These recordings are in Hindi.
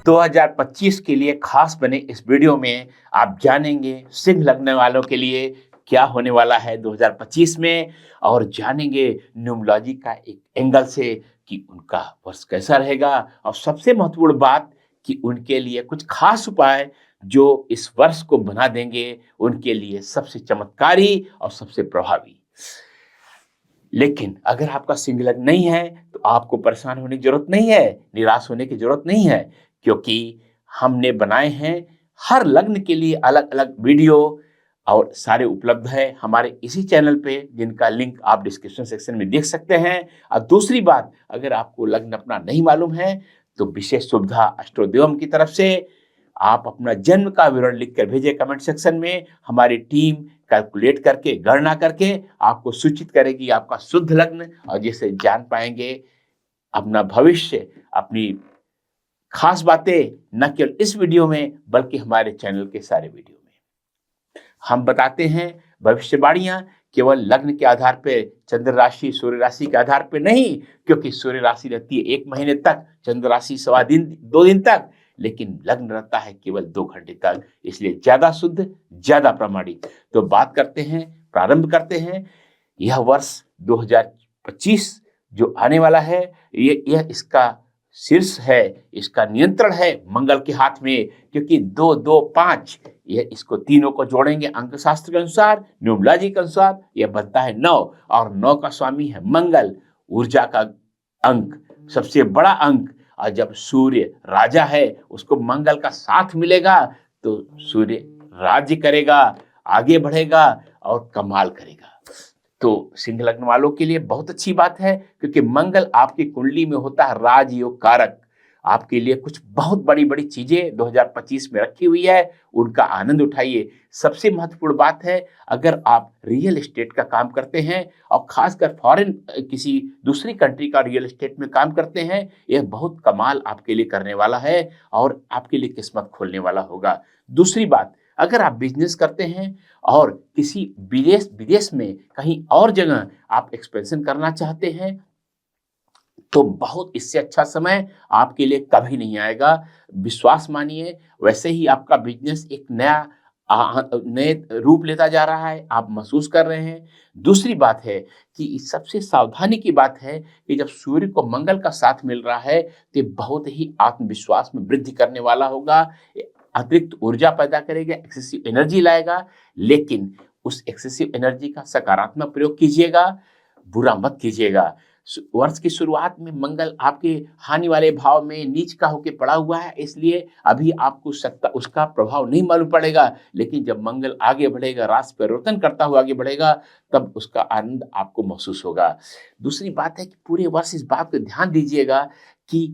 2025 के लिए खास बने इस वीडियो में आप जानेंगे सिंह लगने वालों के लिए क्या होने वाला है 2025 में, और जानेंगे न्यूमरोलॉजी का एक एंगल से कि उनका वर्ष कैसा रहेगा, और सबसे महत्वपूर्ण बात कि उनके लिए कुछ खास उपाय जो इस वर्ष को बना देंगे उनके लिए सबसे चमत्कारी और सबसे प्रभावी। लेकिन अगर आपका सिंह लग्न नहीं है तो आपको परेशान होने की जरूरत नहीं है, निराश होने की जरूरत नहीं है, क्योंकि हमने बनाए हैं हर लग्न के लिए अलग अलग वीडियो, और सारे उपलब्ध है हमारे इसी चैनल पे, जिनका लिंक आप डिस्क्रिप्शन सेक्शन में देख सकते हैं। और दूसरी बात, अगर आपको लग्न अपना नहीं मालूम है तो विशेष सुविधा अष्टोदेवम की तरफ से आप अपना जन्म का विवरण लिखकर भेजिए कमेंट सेक्शन में। हमारी टीम कैलकुलेट करके, गणना करके आपको सूचित करेगी आपका शुद्ध लग्न, और जिससे जान पाएंगे अपना भविष्य, अपनी खास बातें, न केवल इस वीडियो में बल्कि हमारे चैनल के सारे वीडियो में हम बताते हैं। भविष्यवाणियां केवल लग्न के आधार पे, चंद्र राशि सूर्य राशि के आधार पे नहीं, क्योंकि सूर्य राशि रहती है 1 महीने तक, चंद्र राशि सवा दिन 2 दिन तक, लेकिन लग्न रहता है केवल 2 घंटे तक, इसलिए ज्यादा शुद्ध, ज्यादा प्रामाणिक। तो बात करते हैं, प्रारंभ करते हैं। यह वर्ष 2025 जो आने वाला है, यह इसका शीर्ष है, इसका नियंत्रण है मंगल के हाथ में, क्योंकि 2 2 5 यह इसको तीनों को जोड़ेंगे अंक शास्त्र के अनुसार, न्यूमरोलॉजी के अनुसार यह बनता है 9, और 9 का स्वामी है मंगल, ऊर्जा का अंक, सबसे बड़ा अंक। और जब सूर्य राजा है उसको मंगल का साथ मिलेगा तो सूर्य राज्य करेगा, आगे बढ़ेगा और कमाल करेगा। तो सिंह लग्न वालों के लिए बहुत अच्छी बात है, क्योंकि मंगल आपकी कुंडली में होता है राजयोग कारक। आपके लिए कुछ बहुत बड़ी बड़ी चीजें 2025 में रखी हुई है, उनका आनंद उठाइए। सबसे महत्वपूर्ण बात है, अगर आप रियल एस्टेट का काम करते हैं और खासकर फॉरेन किसी दूसरी कंट्री का रियल एस्टेट में काम करते हैं, यह बहुत कमाल आपके लिए करने वाला है और आपके लिए किस्मत खोलने वाला होगा। दूसरी बात, अगर आप बिजनेस करते हैं और किसी विदेश विदेश में कहीं और जगह आप एक्सपेंशन करना चाहते हैं, तो बहुत इससे अच्छा समय आपके लिए कभी नहीं आएगा। विश्वास मानिए, वैसे ही आपका बिजनेस एक नए रूप लेता जा रहा है, आप महसूस कर रहे हैं। दूसरी बात है कि सबसे सावधानी की बात है कि जब सूर्य को मंगल का साथ मिल रहा है तो ये बहुत ही आत्मविश्वास में वृद्धि करने वाला होगा, अतिरिक्त ऊर्जा पैदा करेगा, एक्सेसिव एनर्जी लाएगा। लेकिन उस एक्सेसिव एनर्जी का सकारात्मक प्रयोग कीजिएगा, बुरा मत कीजिएगा। वर्ष की शुरुआत में मंगल आपके हानि वाले भाव में नीच का होकर पड़ा हुआ है, इसलिए अभी आपको सत्ता उसका प्रभाव नहीं मालूम पड़ेगा, लेकिन जब मंगल आगे बढ़ेगा, राशि परिवर्तन करता हुआ आगे बढ़ेगा, तब उसका आनंद आपको महसूस होगा। दूसरी बात है कि पूरे वर्ष इस बात पर ध्यान दीजिएगा कि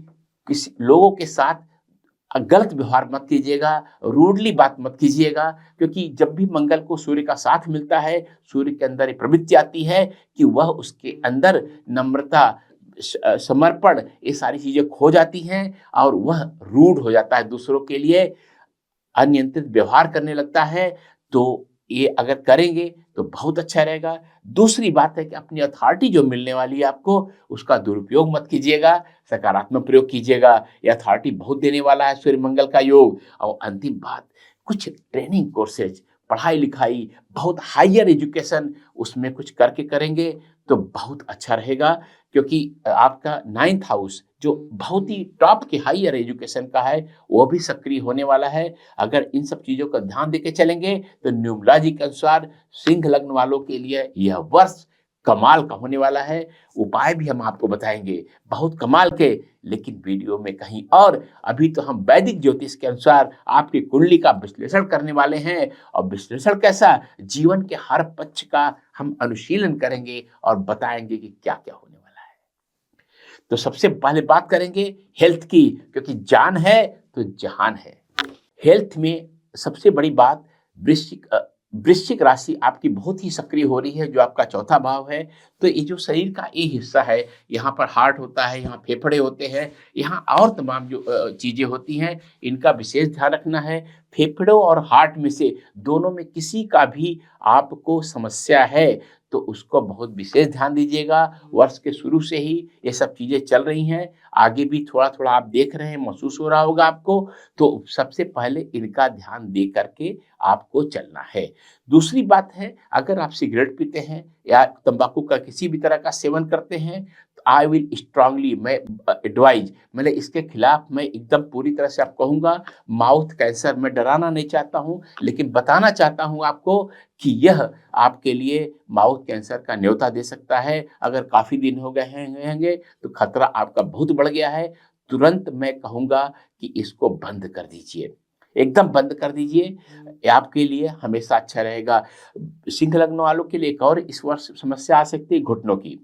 किसी लोगों के साथ गलत व्यवहार मत कीजिएगा, रूडली बात मत कीजिएगा, क्योंकि जब भी मंगल को सूर्य का साथ मिलता है, सूर्य के अंदर एक प्रवृत्ति आती है कि वह उसके अंदर नम्रता, समर्पण, ये सारी चीजें खो जाती हैं और वह रूड हो जाता है, दूसरों के लिए अनियंत्रित व्यवहार करने लगता है। तो ये अगर करेंगे तो बहुत अच्छा रहेगा। दूसरी बात है कि अपनी अथॉरिटी जो मिलने वाली है आपको, उसका दुरुपयोग मत कीजिएगा, सकारात्मक प्रयोग कीजिएगा। ये अथॉरिटी बहुत देने वाला है सूर्य मंगल का योग। और अंतिम बात, कुछ ट्रेनिंग कोर्सेज, पढ़ाई लिखाई, बहुत हायर एजुकेशन उसमें कुछ करके करेंगे तो बहुत अच्छा रहेगा, क्योंकि आपका 9th हाउस जो बहुत ही टॉप के हायर एजुकेशन का है, वो भी सक्रिय होने वाला है। अगर इन सब चीजों का ध्यान देके चलेंगे तो न्यूमरोलॉजी के अनुसार सिंह लग्न वालों के लिए यह वर्ष कमाल का होने वाला है। उपाय भी हम आपको बताएंगे बहुत कमाल के, लेकिन वीडियो में कहीं और। अभी तो हम वैदिक ज्योतिष के अनुसार आपकी कुंडली का विश्लेषण करने वाले हैं, और विश्लेषण कैसा, जीवन के हर पक्ष का हम अनुशीलन करेंगे और बताएंगे कि क्या क्या होने वाला है। तो सबसे पहले बात करेंगे हेल्थ की, क्योंकि जान है तो जहान है। हेल्थ में सबसे बड़ी बात, वृश्चिक वृश्चिक राशि आपकी बहुत ही सक्रिय हो रही है, जो आपका चौथा भाव है। तो ये जो शरीर का ये हिस्सा है, यहाँ पर हार्ट होता है, यहाँ फेफड़े होते हैं, यहाँ और तमाम जो चीजें होती हैं, इनका विशेष ध्यान रखना है। फेफड़ों और हार्ट में से दोनों में किसी का भी आपको समस्या है तो उसको बहुत विशेष ध्यान दीजिएगा। वर्ष के शुरू से ही ये सब चीज़ें चल रही हैं, आगे भी थोड़ा-थोड़ा आप देख रहे हैं, महसूस हो रहा होगा आपको, तो सबसे पहले इनका ध्यान दे करके आपको चलना है। दूसरी बात है, अगर आप सिगरेट पीते हैं या तंबाकू का किसी भी तरह का सेवन करते हैं, तो आई विल स्ट्रांगली मैं एडवाइज मतलब इसके खिलाफ मैं एकदम पूरी तरह से आपको कहूँगा। माउथ कैंसर मैं डराना नहीं चाहता हूँ, लेकिन बताना चाहता हूँ आपको कि यह आपके लिए माउथ कैंसर का न्योता दे सकता है। अगर काफ़ी दिन हो गए होंगे तो खतरा आपका बहुत बढ़ गया है। तुरंत मैं कहूँगा कि इसको बंद कर दीजिए, एकदम बंद कर दीजिए। ये आपके लिए हमेशा अच्छा रहेगा। सिंह लग्न वालों के लिए एक और इस वर्ष समस्या आ सकती है घुटनों की।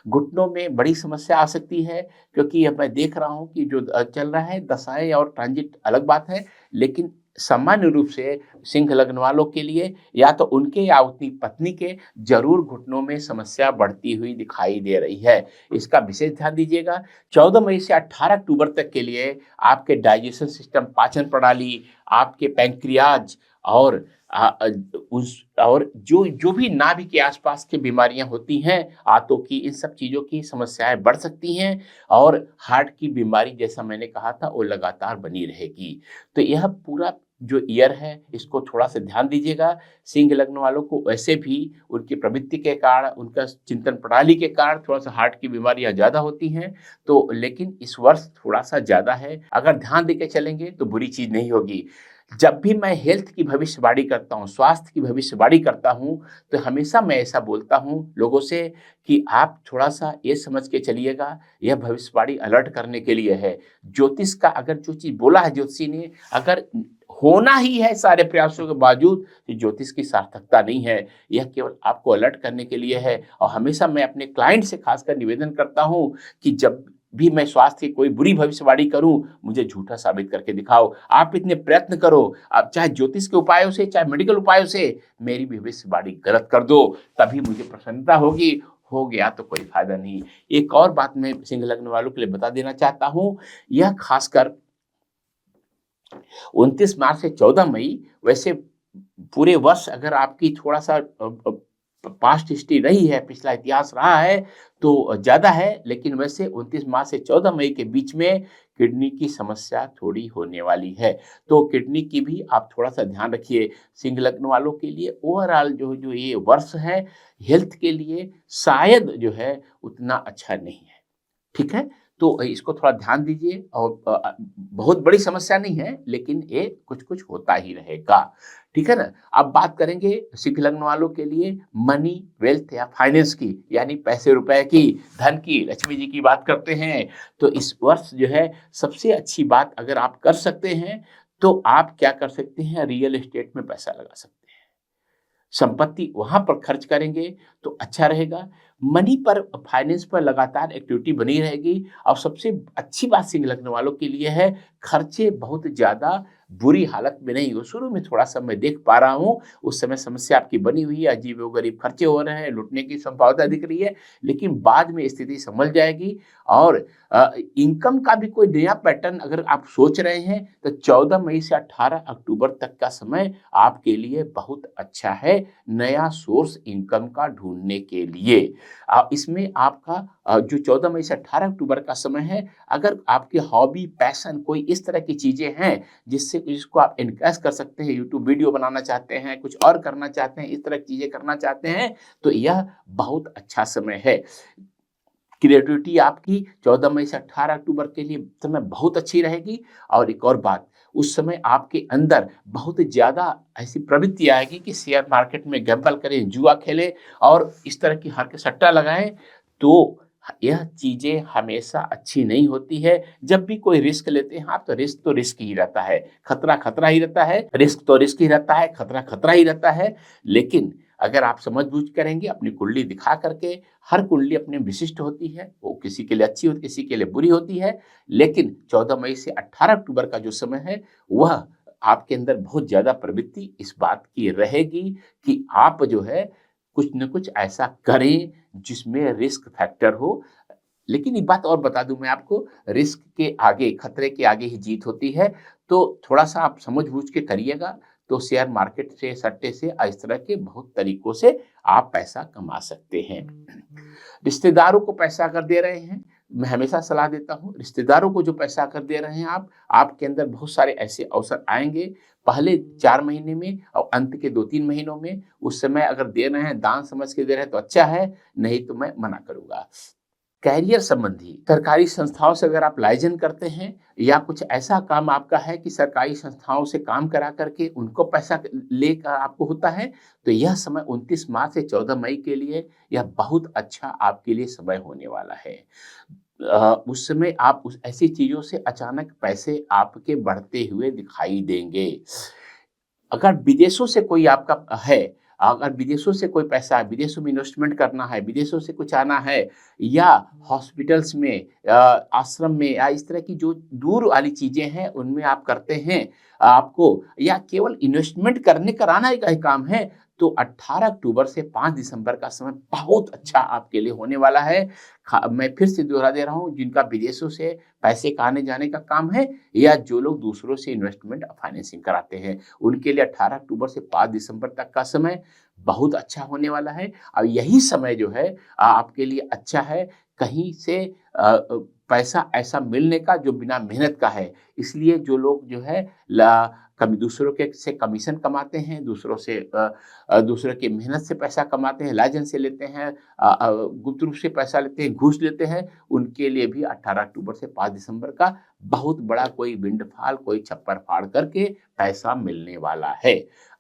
घुटनों में बड़ी समस्या आ सकती है, क्योंकि अब मैं देख रहा हूँ कि जो चल रहा है दशाएँ और ट्रांजिट अलग बात है, लेकिन सामान्य रूप से सिंह लग्न वालों के लिए या तो उनके या उनकी पत्नी के ज़रूर घुटनों में समस्या बढ़ती हुई दिखाई दे रही है। इसका विशेष ध्यान दीजिएगा। 14 मई से 18 अक्टूबर तक के लिए आपके डाइजेशन सिस्टम, पाचन प्रणाली, आपके पैंक्रियाज और अ अ, उस और जो जो भी नाभि के आसपास की बीमारियां होती हैं, आंतों की, इन सब चीज़ों की समस्याएं बढ़ सकती हैं और हार्ट की बीमारी जैसा मैंने कहा था वो लगातार बनी रहेगी। तो यह पूरा जो ईयर है इसको थोड़ा सा ध्यान दीजिएगा। सिंह लग्न वालों को वैसे भी उनकी प्रवृत्ति के कारण, उनका चिंतन प्रणाली के कारण थोड़ा सा हार्ट की बीमारियां ज़्यादा होती हैं। तो लेकिन इस वर्ष थोड़ा सा ज़्यादा है, अगर ध्यान देके चलेंगे तो बुरी चीज़ नहीं होगी। जब भी मैं हेल्थ की भविष्यवाणी करता हूँ, स्वास्थ्य की भविष्यवाणी करता हूँ, तो हमेशा मैं ऐसा बोलता हूँ लोगों से कि आप थोड़ा-सा ये समझ के चलिएगा, यह भविष्यवाणी अलर्ट करने के लिए है। ज्योतिष का अगर जो चीज़ बोला है ज्योतिषी ने, अगर होना ही है सारे प्रयासों के बावजूद, तो ज्योतिष की सार्थकता नहीं है। यह केवल आपको अलर्ट करने के लिए है और हमेशा मैं अपने क्लाइंट से खासकर निवेदन करता हूँ कि जब भी मैं स्वास्थ्य की कोई बुरी भविष्यवाणी करूँ, मुझे झूठा साबित करके दिखाओ। आप इतने प्रयत्न करो, आप चाहे ज्योतिष के उपायों से, चाहे मेडिकल उपायों से मेरी भविष्यवाणी गलत कर दो, तभी मुझे प्रसन्नता होगी। हो गया तो कोई फ़ायदा नहीं। एक और बात मैं सिंह लग्न वालों के लिए बता देना चाहता हूँ, यह खासकर 29 मार्च से 14 मई, वैसे पूरे वर्ष अगर आपकी थोड़ा-सा पास्ट हिस्ट्री रही है, पिछला इतिहास रहा है, तो ज़्यादा है, लेकिन वैसे 29 मार्च से 14 मई के बीच में किडनी की समस्या थोड़ी होने वाली है। तो किडनी की भी आप थोड़ा-सा ध्यान रखिए। सिंह लग्न वालों के लिए ओवरऑल जो जो ये वर्ष है, हेल्थ के लिए शायद जो है उतना अच्छा नहीं है। ठीक है? तो इसको थोड़ा ध्यान दीजिए और बहुत बड़ी समस्या नहीं है, लेकिन ये कुछ-कुछ होता ही रहेगा। ठीक है ना? अब बात करेंगे सिंह लग्न वालों के लिए मनी, वेल्थ या फाइनेंस की, यानी पैसे-रुपए की, धन की, लक्ष्मी जी की बात करते हैं। तो इस वर्ष जो है सबसे अच्छी बात अगर आप कर सकते हैं, तो आप क्या कर सकते हैं, रियल एस्टेट में पैसा लगा सकते हैं। संपत्ति वहाँ पर खर्च करेंगे तो अच्छा रहेगा। मनी पर, फाइनेंस पर लगातार एक्टिविटी बनी रहेगी और सबसे अच्छी बात सिंह लग्न वालों के लिए है, खर्चे बहुत ज़्यादा बुरी हालत में नहीं हो। शुरू में थोड़ा-सा मैं देख पा रहा हूँ, उस समय समस्या आपकी बनी हुई है, अजीबो-गरीब खर्चे हो रहे हैं, लुटने की संभावना दिख रही है, लेकिन बाद में स्थिति संभल जाएगी और इनकम का भी कोई नया पैटर्न अगर आप सोच रहे हैं, तो 14 मई से 18 अक्टूबर तक का समय आपके लिए बहुत अच्छा है, नया सोर्स इनकम का ढूँढने के लिए। इसमें आपका जो 14 मई से 18 अक्टूबर का समय है, अगर आपकी हॉबी, पैशन कोई इस तरह की चीज़ें हैं, जिसको आप एनकैश कर सकते हैं, यूट्यूब वीडियो बनाना चाहते हैं, कुछ और करना चाहते हैं, इस तरह की चीज़ें करना चाहते हैं, तो यह बहुत अच्छा समय है। क्रिएटिविटी आपकी 14 मई से 18 अक्टूबर के लिए समय बहुत अच्छी रहेगी और एक और बात, उस समय आपके अंदर बहुत ज़्यादा ऐसी प्रवृत्ति आएगी कि शेयर मार्केट में गैम्बल करें, जुआ खेलें और इस तरह की हर सट्टा लगाएँ, तो यह चीज़ें हमेशा अच्छी नहीं होती है। जब भी कोई रिस्क लेते हैं आप, तो रिस्क ही रहता है, खतरा खतरा ही रहता है, रिस्क तो रिस्क ही रहता है, खतरा खतरा ही रहता है। लेकिन अगर आप समझ-बूझ करेंगे, अपनी कुंडली दिखा करके, हर कुंडली अपनी विशिष्ट होती है, वो किसी के लिए अच्छी होती है, किसी के लिए बुरी होती है। लेकिन 14 मई से 18 अक्टूबर का जो समय है, वह आपके अंदर बहुत ज़्यादा प्रवृत्ति इस बात की रहेगी कि आप जो है कुछ न कुछ ऐसा करें जिसमें रिस्क फैक्टर हो। लेकिन एक बात और बता दूँ मैं आपको, रिस्क के आगे, खतरे के आगे ही जीत होती है, तो थोड़ा-सा आप समझ-बूझ के करिएगा, तो शेयर मार्केट से, सट्टे से, इस तरह के बहुत तरीकों से आप पैसा कमा सकते हैं। रिश्तेदारों को पैसा अगर दे रहे हैं, मैं हमेशा सलाह देता हूँ, रिश्तेदारों को जो पैसा अगर दे रहे हैं आप, आपके अंदर बहुत सारे ऐसे अवसर आएँगे, पहले 4 महीने में और अंत के 2-3 महीनों में। उस समय अगर दे रहे हैं, दान समझ के दे रहे हैं तो अच्छा है, नहीं तो मैं मना करूँगा। करियर संबंधी सरकारी संस्थाओं से अगर आप लाइजन करते हैं या कुछ ऐसा काम आपका है कि सरकारी संस्थाओं से काम करा करके उनको पैसा लेकर आपको होता है, तो यह समय 29 मार्च से 14 मई के लिए यह बहुत अच्छा आपके लिए समय होने वाला है। उस समय आप उस ऐसी चीज़ों से अचानक पैसे आपके बढ़ते हुए दिखाई देंगे। अगर विदेशों से कोई आपका है, अगर विदेशों से कोई पैसा है, विदेशों में इन्वेस्टमेंट करना है, विदेशों से कुछ आना है या हॉस्पिटल्स में आश्रम में या इस तरह की जो दूर वाली चीज़ें हैं, उनमें आप करते हैं, आपको या केवल इन्वेस्टमेंट करने कराना का ही काम है, तो 18 अक्टूबर से 5 दिसंबर का समय बहुत अच्छा आपके लिए होने वाला है। मैं फिर से दोहरा दे रहा हूँ, जिनका विदेशों से पैसे का आने-जाने का काम है या जो लोग दूसरों से इन्वेस्टमेंट फाइनेंसिंग कराते हैं, उनके लिए 18 अक्टूबर से 5 दिसंबर तक का समय बहुत अच्छा होने वाला है। और यही समय जो है आपके लिए अच्छा है, कहीं से पैसा ऐसा मिलने का जो बिना मेहनत का है। इसलिए जो लोग जो है ला कभी दूसरों के से कमीशन कमाते हैं, दूसरों से दूसरों की मेहनत से पैसा कमाते हैं, लाइसेंस से लेते हैं, गुप्त रूप से पैसा लेते हैं, घूस लेते हैं, उनके लिए भी 18 अक्टूबर से 5 दिसंबर का बहुत बड़ा कोई विंडफॉल, कोई छप्पर फाड़ करके पैसा मिलने वाला है।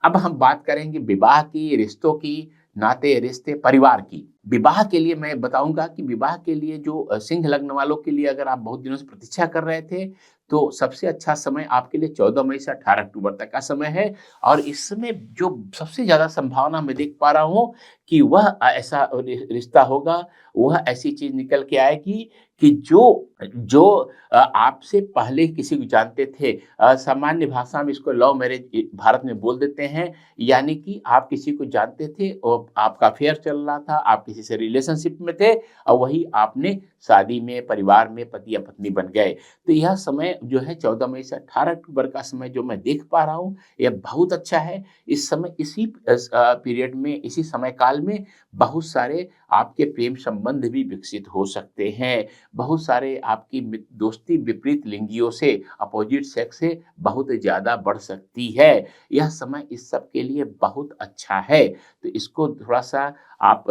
अब हम बात करेंगे विवाह की, रिश्तों की, नाते रिश्ते, परिवार की। विवाह के लिए मैं बताऊँगा कि विवाह के लिए जो सिंह लग्न वालों के लिए अगर आप बहुत दिनों से प्रतीक्षा कर रहे थे, तो सबसे अच्छा समय आपके लिए 14 मई से 18 अक्टूबर तक का समय है। और इस समय जो सबसे ज़्यादा संभावना मैं देख पा रहा हूँ कि वह ऐसा रिश्ता होगा, वह ऐसी चीज़ निकल के आएगी कि जो जो आपसे पहले किसी को जानते थे, सामान्य भाषा में इसको लव मैरिज भारत में बोल देते हैं, यानी कि आप किसी को जानते थे और आपका अफेयर चल रहा था, आप किसी से रिलेशनशिप में थे और वही आपने शादी में, परिवार में पति या पत्नी बन गए। तो यह समय जो है 14 मई से 18 अक्टूबर का समय जो मैं देख पा रहा हूँ, यह बहुत अच्छा है। इस समय इसी पीरियड में, इसी समय काल में बहुत सारे आपके प्रेम संबंध भी विकसित हो सकते हैं। बहुत सारे आपकी दोस्ती विपरीत लिंगियों से, अपोजिट सेक्स से बहुत ज़्यादा बढ़ सकती है। यह समय इस सब के लिए बहुत अच्छा है। तो इसको थोड़ा-सा आप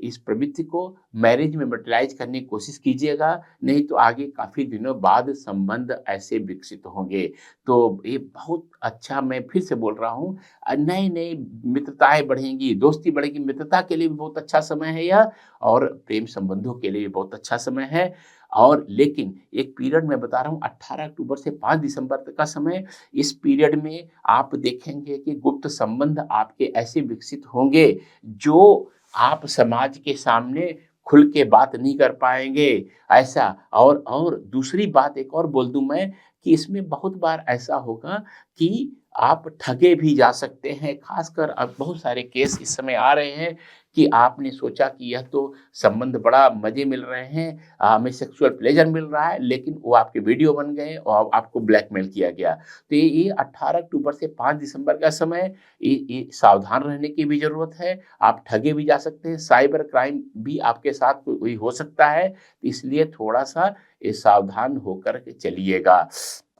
इस प्रवृत्ति को मैरिज में यूटिलाइज़ करने की कोशिश कीजिएगा, नहीं तो आगे काफ़ी दिनों बाद संबंध ऐसे विकसित होंगे। तो ये बहुत अच्छा, मैं फिर से बोल रहा हूँ, नई-नई मित्रताएँ बढ़ेंगी, दोस्ती बढ़ेगी, मित्रता के लिए भी बहुत अच्छा समय है यह और प्रेम संबंधों के लिए भी बहुत अच्छा समय है। और लेकिन एक पीरियड मैं बता रहा हूँ 18 अक्टूबर से 5 दिसंबर तक का समय, इस पीरियड में आप देखेंगे कि गुप्त संबंध आपके ऐसे विकसित होंगे, जो आप समाज के सामने खुल के बात नहीं कर पाएँगे, ऐसा। और दूसरी बात एक और बोल दूँ मैं कि इसमें बहुत बार ऐसा होगा कि आप ठगे भी जा सकते हैं। ख़ासकर अब बहुत सारे केस इस समय आ रहे हैं कि आपने सोचा कि यह तो संबंध बड़ा मज़े मिल रहे हैं, हमें सेक्सुअल प्लेज़र मिल रहा है, लेकिन वो आपके वीडियो बन गए और आपको ब्लैकमेल किया गया। तो ये 18 अक्टूबर से 5 दिसंबर का समय, ये सावधान रहने की भी ज़रूरत है। आप ठगे भी जा सकते हैं, साइबर क्राइम भी आपके साथ कोई हो सकता है, इसलिए थोड़ा-सा ये सावधान होकर के चलिएगा।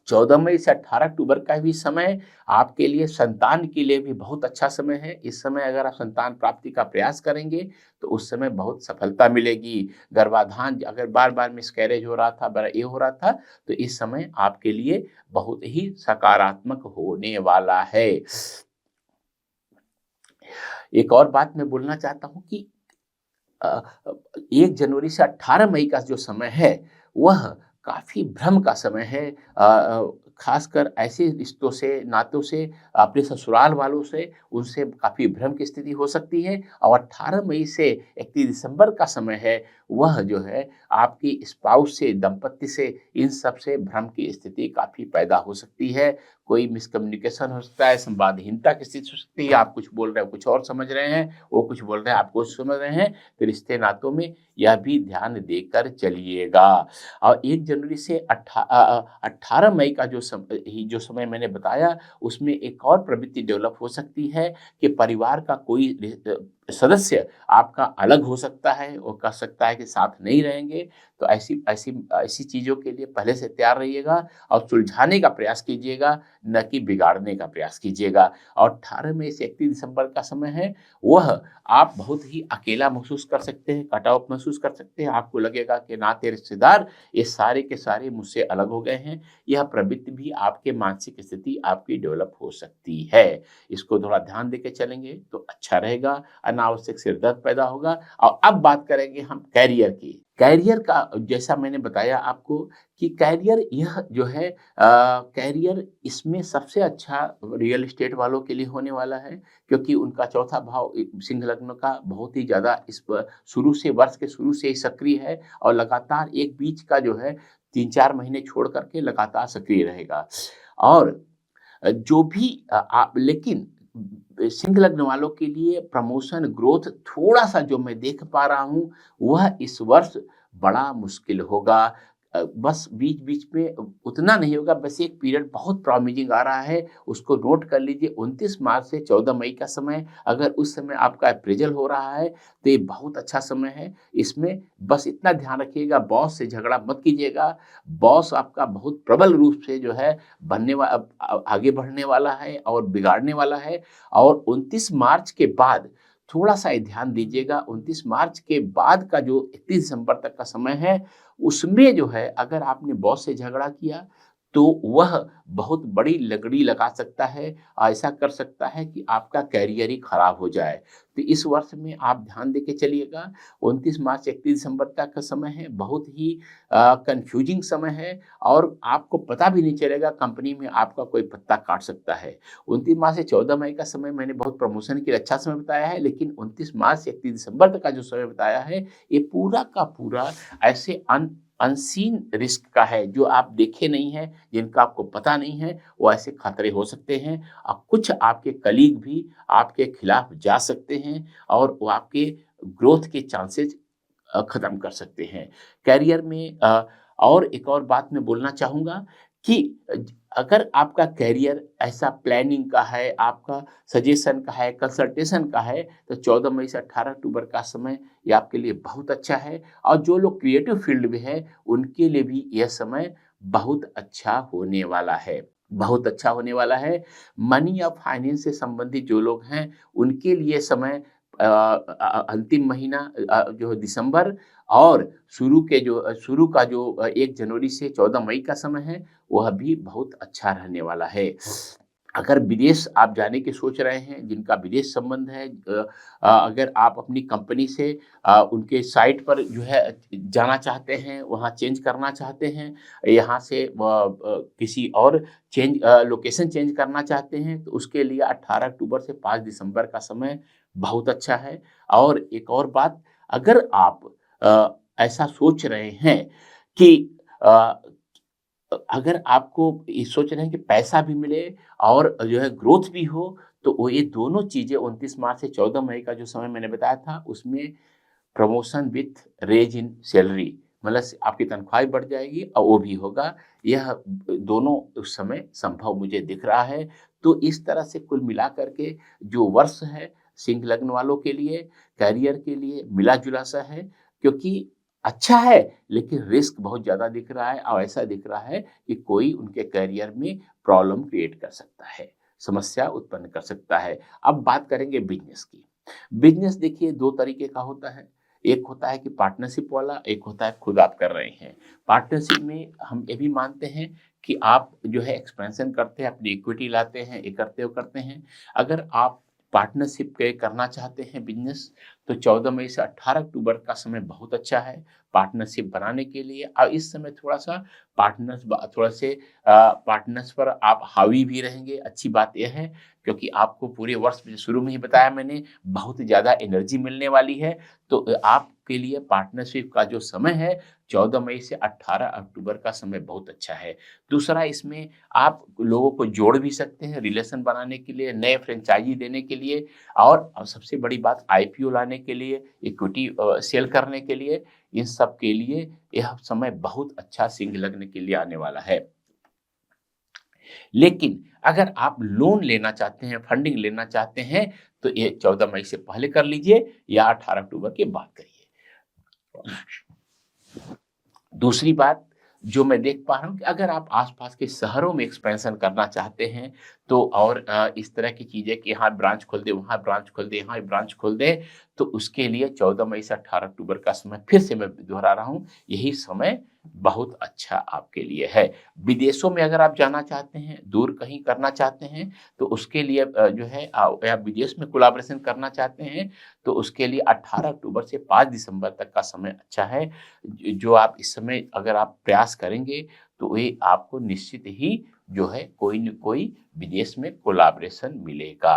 14 मई से 18 अक्टूबर का भी समय आपके लिए संतान के लिए भी बहुत अच्छा समय है। इस समय अगर आप संतान प्राप्ति का प्रयास करेंगे, तो उस समय बहुत सफलता मिलेगी। गर्भाधान अगर बार-बार मिसकैरेज हो रहा था, ये हो रहा था, तो इस समय आपके लिए बहुत ही सकारात्मक होने वाला है। एक और बात मैं बोलना चाहता हूँ कि अ, 1 जनवरी से 18 मई का जो समय है, वह काफ़ी भ्रम का समय है। ख़ासकर ऐसे रिश्तों से, नातों से, अपने ससुराल वालों से, उनसे काफ़ी भ्रम की स्थिति हो सकती है। और 18 मई से 31 दिसंबर का समय है, वह जो है आपकी स्पाउस से, दंपत्ति से, इन सब से भ्रम की स्थिति काफ़ी पैदा हो सकती है। कोई मिसकम्युनिकेशन हो सकता है, संवादहीनता की स्थिति हो सकती है, आप कुछ बोल रहे हो कुछ और समझ रहे हैं, वो कुछ बोल रहे हैं आप कुछ समझ रहे हैं, तो रिश्ते नातों में यह भी ध्यान देकर चलिएगा। और 1 जनवरी से 18 मई का जो समय मैंने बताया, उसमें एक और प्रवृत्ति डेवलप हो सकती है कि परिवार का कोई सदस्य आपका अलग हो सकता है, वो कह सकता है कि साथ नहीं रहेंगे। तो ऐसी ऐसी ऐसी चीज़ों के लिए पहले से तैयार रहिएगा और सुलझाने का प्रयास कीजिएगा, न कि बिगाड़ने का प्रयास कीजिएगा। और 18 मई से 31 दिसंबर का समय है, वह आप बहुत ही अकेला महसूस कर सकते हैं, कट ऑफ महसूस कर सकते हैं। आपको लगेगा कि नाते रिश्तेदार ये सारे के सारे मुझसे अलग हो गए हैं। यह प्रवृत्ति भी आपके मानसिक स्थिति आपकी डेवलप हो सकती है। इसको थोड़ा ध्यान देके चलेंगे तो अच्छा रहेगा, अनावश्यक सिर दर्द पैदा होगा। और अब बात करेंगे हम करियर की। करियर का जैसा मैंने बताया आपको कि करियर यह जो है करियर इसमें सबसे अच्छा रियल एस्टेट वालों के लिए होने वाला है, क्योंकि उनका चौथा भाव सिंह लग्न का बहुत ही ज़्यादा इस पर शुरू से वर्ष के शुरू से ही सक्रिय है और लगातार एक बीच का जो है 3-4 महीने छोड़ करके लगातार सक्रिय रहेगा। और जो भी आप लेकिन सिंह लग्न वालों के लिए प्रमोशन ग्रोथ थोड़ा-सा जो मैं देख पा रहा हूँ, वह इस वर्ष बड़ा मुश्किल होगा। बस बीच-बीच में उतना नहीं होगा, बस एक पीरियड बहुत प्रॉमिसिंग आ रहा है, उसको नोट कर लीजिए। 29 मार्च से 14 मई का समय, अगर उस समय आपका अप्रेज़ल हो रहा है, तो ये बहुत अच्छा समय है। इसमें बस इतना ध्यान रखिएगा, बॉस से झगड़ा मत कीजिएगा। बॉस आपका बहुत प्रबल रूप से जो है आगे बढ़ने वाला है और बिगाड़ने वाला है। और 29 मार्च के बाद थोड़ा-सा ये ध्यान दीजिएगा, 29 मार्च के बाद का जो 31 दिसंबर तक का समय है, उसमें जो है अगर आपने बॉस से झगड़ा किया, तो वह बहुत बड़ी लगड़ी लगा सकता है, ऐसा कर सकता है कि आपका करियर ही खराब हो जाए। तो इस वर्ष में आप ध्यान देके चलिएगा, 29 मार्च से 31 दिसंबर तक का समय है, बहुत ही कन्फ्यूजिंग समय है और आपको पता भी नहीं चलेगा, कंपनी में आपका कोई पत्ता काट सकता है। 29 मार्च से 14 मई का समय मैंने बहुत प्रमोशन के लिए अच्छा समय बताया है, लेकिन 29 मार्च से 31 दिसंबर तक का जो समय बताया है, ये पूरा का पूरा ऐसे अनसीन रिस्क का है, जो आप देखे नहीं हैं, जिनका आपको पता नहीं है, वो ऐसे खतरे हो सकते हैं। कुछ आपके कलीग भी आपके खिलाफ जा सकते हैं और वो आपके ग्रोथ के चांसेस खत्म कर सकते हैं। करियर में और एक और बात मैं बोलना चाहूँगा कि अगर आपका करियर ऐसा प्लानिंग का है, आपका सजेशन का है, कंसल्टेशन का है, तो 14 मई से 18 अक्टूबर का समय ये आपके लिए बहुत अच्छा है। और जो लोग क्रिएटिव फील्ड में हैं, उनके लिए भी यह समय बहुत अच्छा होने वाला है, बहुत अच्छा होने वाला है। मनी या फाइनेंस से संबंधित जो लोग हैं, उनके लिए समय अंतिम महीना जो है दिसंबर और शुरू का जो 1 जनवरी से 14 मई का समय है, वह भी बहुत अच्छा रहने वाला है। अगर विदेश आप जाने की सोच रहे हैं, जिनका विदेश संबंध है, अगर आप अपनी कंपनी से उनके साइट पर जो है जाना चाहते हैं, वहाँ चेंज करना चाहते हैं, यहाँ से किसी और लोकेशन चेंज करना चाहते हैं, तो उसके लिए 18 अक्टूबर से 5 दिसंबर का समय बहुत अच्छा है। और एक और बात, अगर आप ऐसा सोच रहे हैं कि अ, अगर आपको ये सोच रहे हैं कि पैसा भी मिले और जो है ग्रोथ भी हो, तो वो ये दोनों चीज़ें 29 मार्च से 14 मई का जो समय मैंने बताया था, उसमें promotion with raise in salary, मतलब आपकी तनख्वाह भी बढ़ जाएगी और वो भी होगा। यह दोनों उस समय संभव मुझे दिख रहा है। तो इस तरह से कुल मिला कर के जो वर्ष है, सिंह लग्न वालों के लिए, करियर के लिए मिला-जुला सा है, क्योंकि अच्छा है, लेकिन रिस्क बहुत ज़्यादा दिख रहा है और ऐसा दिख रहा है कि कोई उनके करियर में प्रॉब्लम क्रिएट कर सकता है, समस्या उत्पन्न कर सकता है। अब बात करेंगे बिज़नेस की। बिज़नेस देखिए 2 तरीके का होता है। एक होता है कि पार्टनरशिप वाला, एक होता है खुद आप कर रहे हैं। पार्टनरशिप में हम ये भी मानते हैं कि आप जो है एक्सपेंशन करते हैं, अपनी इक्विटी लाते हैं, ये करते हो करते हैं। अगर आप पार्टनरशिप के करना चाहते हैं बिज़नेस, तो 14 मई से 18 अक्टूबर का समय बहुत अच्छा है पार्टनरशिप बनाने के लिए। और इस समय थोड़ा-सा पार्टनर्स पर आप हावी भी रहेंगे। अच्छी बात ये है, क्योंकि आपको पूरे वर्ष में शुरू में ही बताया मैंने, बहुत ज़्यादा एनर्जी मिलने वाली है। तो आप आपके लिए पार्टनरशिप का जो समय है 14 मई से 18 अक्टूबर का समय बहुत अच्छा है। दूसरा, इसमें आप लोगों को जोड़ भी सकते हैं रिलेशन बनाने के लिए, नए फ्रेंचाइज़ी देने के लिए और सबसे बड़ी बात आईपीओ लाने के लिए, इक्विटी सेल करने के लिए, इन सब के लिए यह समय बहुत अच्छा सिंह लग्न के लिए आने वाला है। लेकिन अगर आप लोन लेना चाहते हैं, फंडिंग लेना चाहते हैं, तो ये 14 मई से पहले कर लीजिए या 18 अक्टूबर के बाद करिए। दूसरी बात जो मैं देख पा रहा हूँ कि अगर आप आस-पास के शहरों में एक्सपेंशन करना चाहते हैं, तो और इस तरह की चीज़ें कि यहाँ ब्रांच खोल दें, वहाँ ब्रांच खोल दें, यहाँ ब्रांच खोल दें, तो उसके लिए 14 मई से 18 अक्टूबर का समय फिर से मैं दोहरा रहा हूँ, यही समय बहुत अच्छा आपके लिए है। विदेशों में अगर आप जाना चाहते हैं, दूर कहीं करना चाहते हैं, तो उसके लिए जो है या विदेश में कोलैबोरेशन करना चाहते हैं, तो उसके लिए 18 अक्टूबर से 5 दिसंबर तक का समय अच्छा है। जो आप इस समय अगर आप प्रयास करेंगे तो ये आपको निश्चित ही जो है कोई न कोई विदेश में कोलैबोरेशन मिलेगा।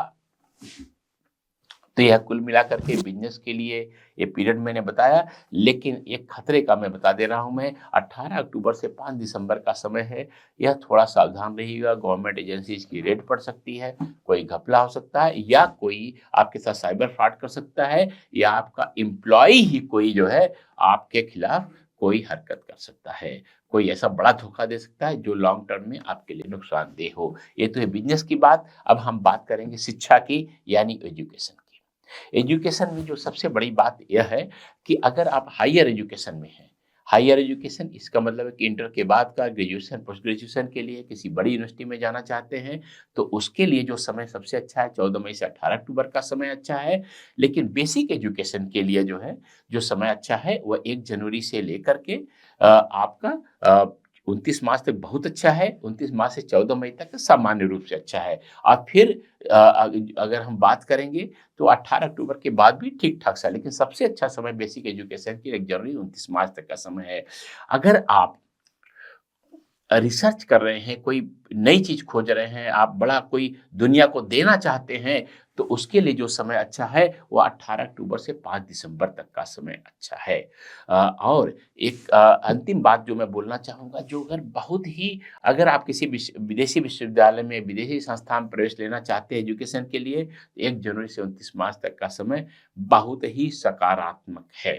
तो यह कुल मिलाकर के बिज़नेस के लिए ये पीरियड मैंने बताया, लेकिन एक खतरे का मैं बता दे रहा हूँ मैं, 18 अक्टूबर से 5 दिसंबर का समय है, यह थोड़ा सावधान रहिएगा, गवर्नमेंट एजेंसीज़ की रेड पड़ सकती है, कोई घपला हो सकता है या कोई आपके साथ साइबर फ्रॉड कर सकता है या आपका एम्प्लॉयी ही कोई जो है आपके खिलाफ कोई हरकत कर सकता है। कोई ऐसा बड़ा धोखा दे सकता है जो लॉन्ग टर्म में आपके लिए नुकसानदेह हो। ये तो है बिज़नेस की बात, अब हम बात करेंगे शिक्षा की यानी एजुकेशन की। एजुकेशन में जो सबसे बड़ी बात यह है कि अगर आप हायर एजुकेशन में हैं, हायर एजुकेशन इसका मतलब है कि इंटर के बाद का ग्रेजुएशन, पोस्ट ग्रेजुएशन के लिए किसी बड़ी यूनिवर्सिटी में जाना चाहते हैं, तो उसके लिए जो समय सबसे अच्छा है 14 मई से 18 अक्टूबर का समय अच्छा है। लेकिन बेसिक एजुकेशन के लिए जो है, जो समय अच्छा है वह 1 जनवरी से लेकर के आपका 29 मार्च तक बहुत अच्छा है, 29 मार्च से 14 मई तक सामान्य रूप से अच्छा है। और फिर अगर हम बात करेंगे तो 18 अक्टूबर के बाद भी ठीक-ठाक सा है, लेकिन सबसे अच्छा समय बेसिक एजुकेशन की 1 जनवरी 29 मार्च तक का समय है। अगर आप रिसर्च कर रहे हैं, कोई नई चीज़ खोज रहे हैं, आप बड़ा कोई दुनिया को देना चाहते हैं, तो उसके लिए जो समय अच्छा है, वो 18 अक्टूबर से 5 दिसंबर तक का समय अच्छा है। और एक अंतिम बात जो मैं बोलना चाहूँगा, जो अगर बहुत ही अगर आप किसी विदेशी विश्वविद्यालय में, विदेशी संस्थान में प्रवेश लेना चाहते हैं एजुकेशन के लिए, 1 जनवरी से 29 मार्च तक का समय बहुत ही सकारात्मक है।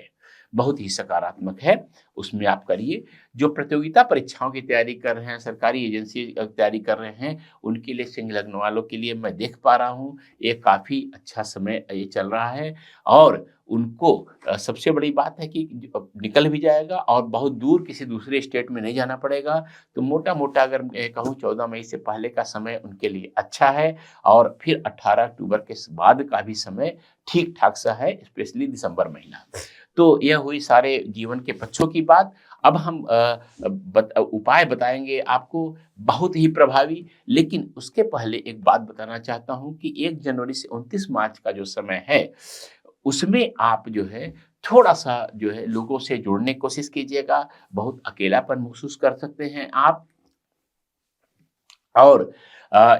बहुत ही सकारात्मक है, उसमें आप करिए। जो प्रतियोगिता परीक्षाओं की तैयारी कर रहे हैं, सरकारी एजेंसी तैयारी कर रहे हैं, उनके लिए सिंह लग्न वालों के लिए मैं देख पा रहा हूँ, ये काफ़ी अच्छा समय ये चल रहा है और उनको सबसे बड़ी बात है कि निकल भी जाएगा और बहुत दूर किसी दूसरे स्टेट में नहीं जाना पड़ेगा। तो मोटा-मोटा अगर मैं कहूँ 14 मई से पहले का समय उनके लिए अच्छा है और फिर 18 अक्टूबर के बाद का भी समय ठीक-ठाक सा है, स्पेशली दिसंबर महीना। तो यह हुई सारे जीवन के पक्षों की बात। अब हम उपाय बताएँगे आपको बहुत ही प्रभावी, लेकिन उसके पहले एक बात बताना चाहता हूँ कि 1 जनवरी से 29 मार्च का जो समय है, उसमें आप जो है थोड़ा-सा जो है लोगों से जुड़ने की कोशिश कीजिएगा, बहुत अकेलापन महसूस कर सकते हैं आप और अ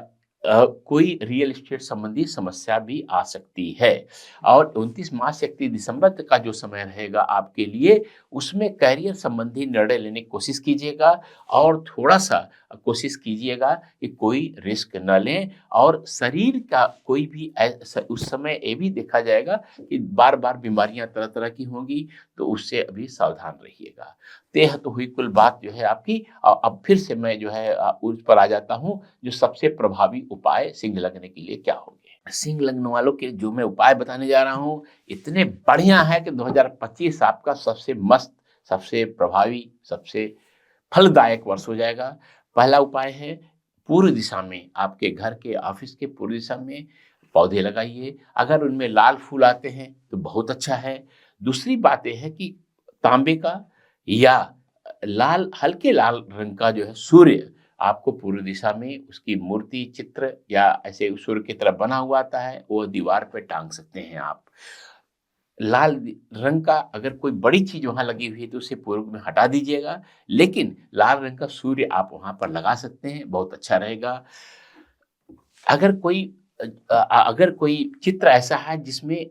कोई रियल एस्टेट संबंधी समस्या भी आ सकती है और 29 मार्च से 31 दिसंबर तक का जो समय रहेगा आपके लिए, उसमें करियर संबंधी निर्णय लेने की कोशिश कीजिएगा और थोड़ा-सा कोशिश कीजिएगा कि कोई रिस्क न लें और शरीर का कोई भी उस समय ये भी देखा जाएगा कि बार-बार बीमारियाँ तरह-तरह की होंगी, तो उससे अभी सावधान रहिएगा। तो यह तो हुई कुल बात जो है आपकी अब फिर से मैं जो है उस पर आ जाता हूँ जो सबसे प्रभावी उपाय सिंह लगने के लिए क्या होंगे? सिंह लगने वालों के जो मैं उपाय बताने जा रहा हूँ, इतने बढ़िया है कि 2025 आपका सबसे मस्त, सबसे प्रभावी, सबसे फलदायक वर्ष हो जाएगा। पहला उपाय है, पूर्व दिशा में आपके घर के, ऑफ़िस के पूर्व दिशा में पौधे लगाइए। अगर उनमें लाल फूल आते हैं, तो बहुत अच्छा है। दूसरी बात ये है कि तांबे का या लाल हल्के लाल रंग का जो है सूर्य आपको पूर्व दिशा में उसकी मूर्ति, चित्र या ऐसे सूर्य की तरह बना हुआ आता है, वो दीवार पे टांग सकते हैं आप। लाल रंग का अगर कोई बड़ी चीज़ वहाँ लगी हुई है तो उसे पूर्व में हटा दीजिएगा, लेकिन लाल रंग का सूर्य आप वहाँ पर लगा सकते हैं, बहुत अच्छा रहेगा। अगर कोई अगर कोई चित्र ऐसा है जिसमें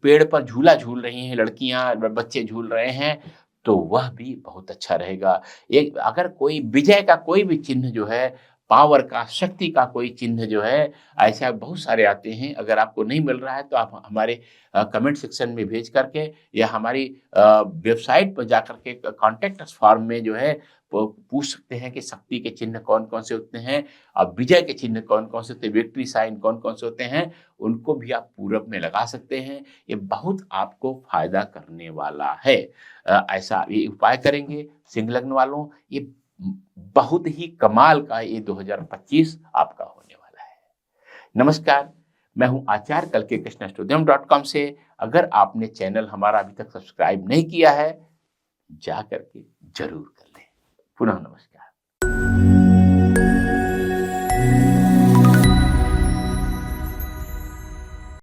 पेड़ पर झूला झूल रही हैं लड़कियाँ, बच्चे झूल रहे हैं, तो वह भी बहुत अच्छा रहेगा। एक अगर कोई विजय का कोई भी चिन्ह जो है, पावर का, शक्ति का कोई चिन्ह जो है, ऐसा बहुत सारे आते हैं। अगर आपको नहीं मिल रहा है तो आप हमारे कमेंट सेक्शन में भेज करके या हमारी वेबसाइट पर जाकर के कॉन्टैक्ट अस फॉर्म में जो है, पूछ सकते हैं कि शक्ति के चिन्ह कौन-कौन से होते हैं। अब विजय के चिन्ह कौन-कौन से होते हैं, विक्ट्री साइन कौन-कौन से होते हैं, उनको भी आप पूरब में लगा सकते हैं। ये बहुत आपको फ़ायदा करने वाला है। ऐसा ये उपाय करेंगे सिंह लग्न वालों, ये बहुत ही कमाल का ये 2025 आपका होने वाला है। नमस्कार, मैं हूँ आचार्य कल्कि कृष्णाष्टोदयम.com से। अगर आपने चैनल हमारा अभी तक सब्सक्राइब नहीं किया है, जा कर के ज़रूर कर लें। पुनः नमस्कार।